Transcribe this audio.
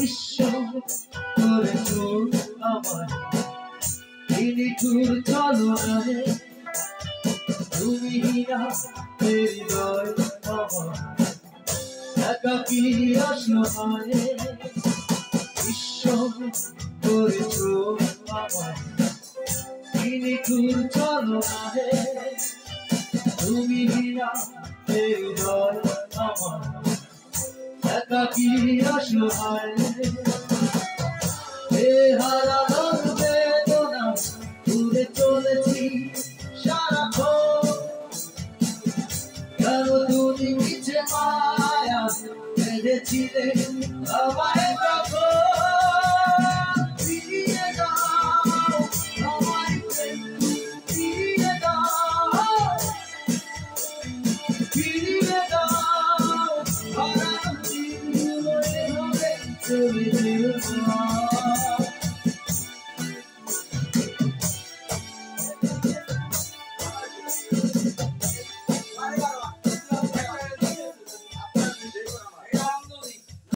ঈশ্বর করেছো আমার নিঠুর চলনায় তুমি না হৃদয় আমার একাকী অসহায় ঈশ্বর করেছো আমার নিঠুর চলনায় তুমি না হৃদয় আমার একাকী অসহায় এ হারানোর বেদনা ঘুরে চলেছি সারাক্ষণ কেন তুমি মিছে মায়া বেঁধেছিলে আমায় তখন ফিরিয়ে দাও আমার প্রেম ফিরিয়ে দাও ফিরিয়ে দাও হারানো দিনগুলো এভাবে চলে যেও না